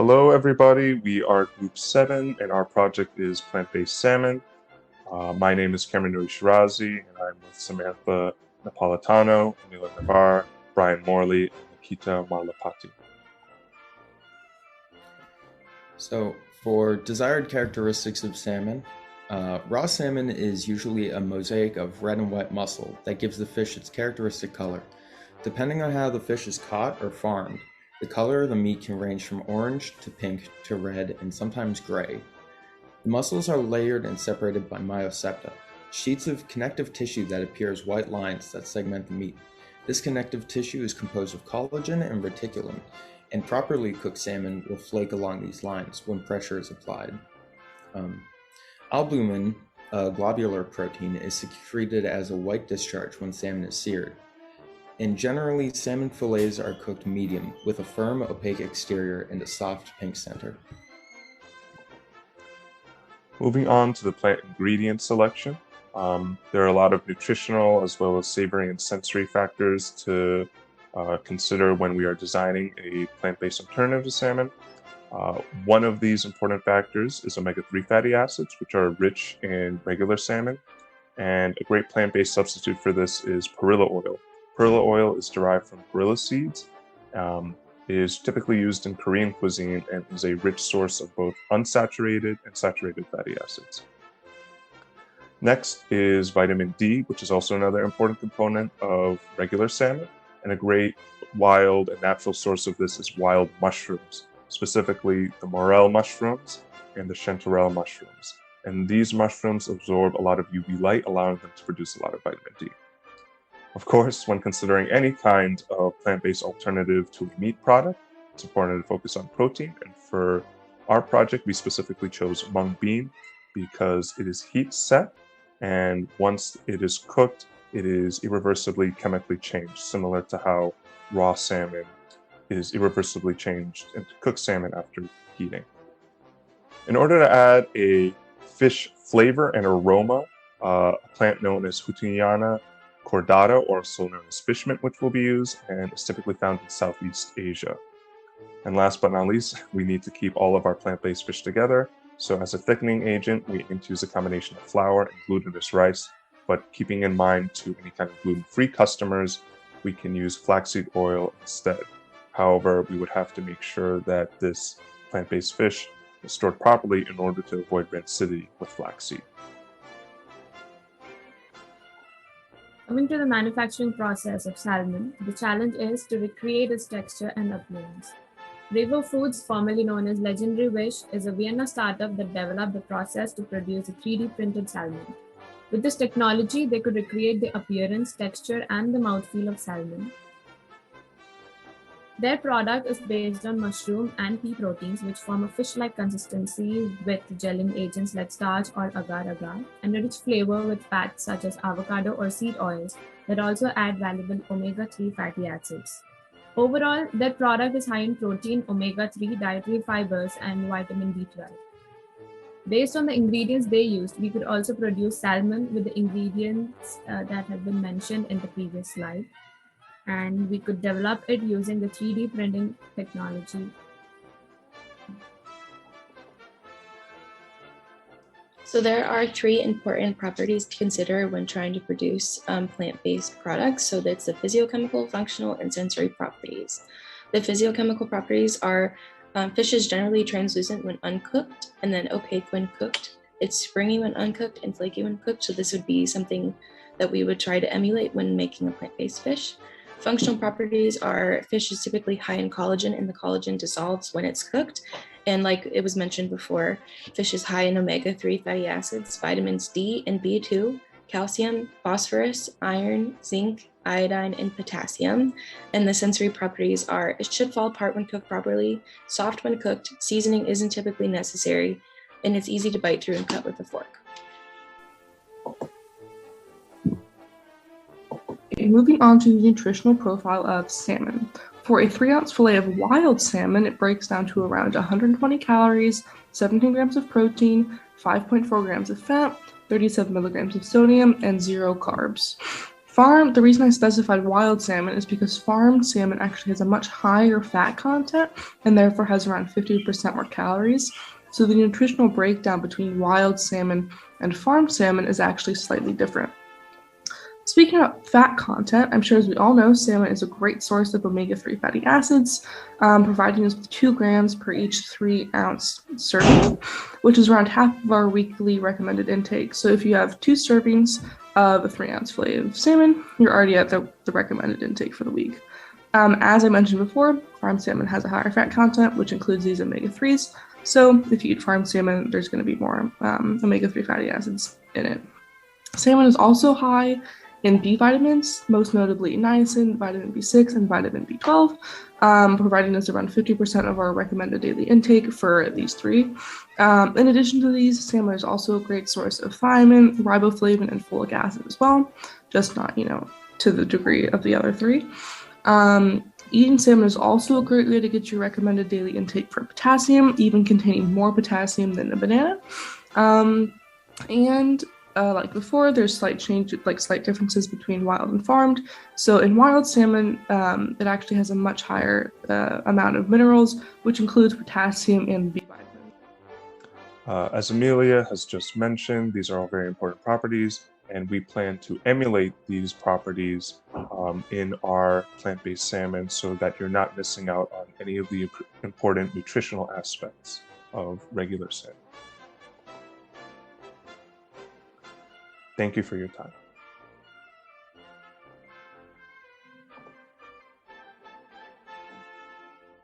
Hello, everybody. We are Group 7, and our project is plant-based salmon. My name is Cameron Nuri Shirazi, and I'm with Samantha Napolitano, Mila Navar, Brian Morley, and Nikita Marlapati. So, for desired characteristics of salmon, raw salmon is usually a mosaic of red and white muscle that gives the fish its characteristic color. Depending on how the fish is caught or farmed, the color of the meat can range from orange to pink to red and sometimes gray. The muscles are layered and separated by myosepta, sheets of connective tissue that appear as white lines that segment the meat. This connective tissue is composed of collagen and reticulin, and properly cooked salmon will flake along these lines when pressure is applied. Albumin, a globular protein, is secreted as a white discharge when salmon is seared. And generally, salmon fillets are cooked medium with a firm, opaque exterior and a soft pink center. Moving on to the plant ingredient selection, there are a lot of nutritional as well as savory and sensory factors to consider when we are designing a plant-based alternative to salmon. One of these important factors is omega-3 fatty acids, which are rich in regular salmon. And a great plant-based substitute for this is perilla oil. Perilla oil is derived from perilla seeds, is typically used in Korean cuisine, and is a rich source of both unsaturated and saturated fatty acids. Next is vitamin D, which is also another important component of regular salmon. And a great wild and natural source of this is wild mushrooms, specifically the morel mushrooms and the chanterelle mushrooms. And these mushrooms absorb a lot of UV light, allowing them to produce a lot of vitamin D. Of course, when considering any kind of plant-based alternative to a meat product, it's important to focus on protein. And for our project, we specifically chose mung bean because it is heat set, and once it is cooked, it is irreversibly chemically changed, similar to how raw salmon is irreversibly changed into cooked salmon after heating. In order to add a fish flavor and aroma, a plant known as Hutiniana cordata, or also known as fish mint, which will be used, and is typically found in Southeast Asia. And last but not least, we need to keep all of our plant-based fish together. So as a thickening agent, we aim to use a combination of flour and glutinous rice, but keeping in mind to any kind of gluten-free customers, we can use flaxseed oil instead. However, we would have to make sure that this plant-based fish is stored properly in order to avoid rancidity with flaxseed. Coming to the manufacturing process of salmon, the challenge is to recreate its texture and appearance. Revo Foods, formerly known as Legendary Wish, is a Vienna startup that developed the process to produce a 3D printed salmon. With this technology, they could recreate the appearance, texture, and the mouthfeel of salmon. Their product is based on mushroom and pea proteins, which form a fish-like consistency with gelling agents like starch or agar-agar, and a rich flavor with fats such as avocado or seed oils that also add valuable omega-3 fatty acids. Overall, their product is high in protein, omega-3, dietary fibers, and vitamin B12. Based on the ingredients they used, we could also produce salmon with the ingredients that have been mentioned in the previous slide. And we could develop it using the 3D printing technology. So there are three important properties to consider when trying to produce plant-based products. So that's the physiochemical, functional, and sensory properties. The physiochemical properties are fish is generally translucent when uncooked and then opaque when cooked. It's springy when uncooked and flaky when cooked. So this would be something that we would try to emulate when making a plant-based fish. Functional properties are fish is typically high in collagen, and the collagen dissolves when it's cooked. And like it was mentioned before, fish is high in omega-3 fatty acids, vitamins D and B2, calcium, phosphorus, iron, zinc, iodine, and potassium. And the sensory properties are it should fall apart when cooked properly, soft when cooked, seasoning isn't typically necessary, and it's easy to bite through and cut with a fork. Moving on to the nutritional profile of salmon. For a 3-ounce fillet of wild salmon, it breaks down to around 120 calories, 17 grams of protein, 5.4 grams of fat, 37 milligrams of sodium, and 0 carbs. The reason I specified wild salmon is because farmed salmon actually has a much higher fat content and therefore has around 50% more calories. So the nutritional breakdown between wild salmon and farmed salmon is actually slightly different. Speaking of fat content, I'm sure as we all know, salmon is a great source of omega-3 fatty acids, providing us with 2 grams per each 3-ounce serving, which is around half of our weekly recommended intake. So if you have 2 servings of a 3-ounce fillet of salmon, you're already at the recommended intake for the week. As I mentioned before, farmed salmon has a higher fat content, which includes these omega-3s. So if you eat farmed salmon, there's going to be more omega-3 fatty acids in it. Salmon is also high in B vitamins, most notably niacin, vitamin B6, and vitamin B12, providing us around 50% of our recommended daily intake for these 3. In addition to these, salmon is also a great source of thiamine, riboflavin, and folic acid as well, just not, to the degree of the other 3. Eating salmon is also a great way to get your recommended daily intake for potassium, even containing more potassium than a banana. Like before, there's slight differences between wild and farmed. So in wild salmon, it actually has a much higher amount of minerals, which includes potassium and B vitamins. As Amelia has just mentioned, these are all very important properties, and we plan to emulate these properties in our plant-based salmon so that you're not missing out on any of the important nutritional aspects of regular salmon. Thank you for your time.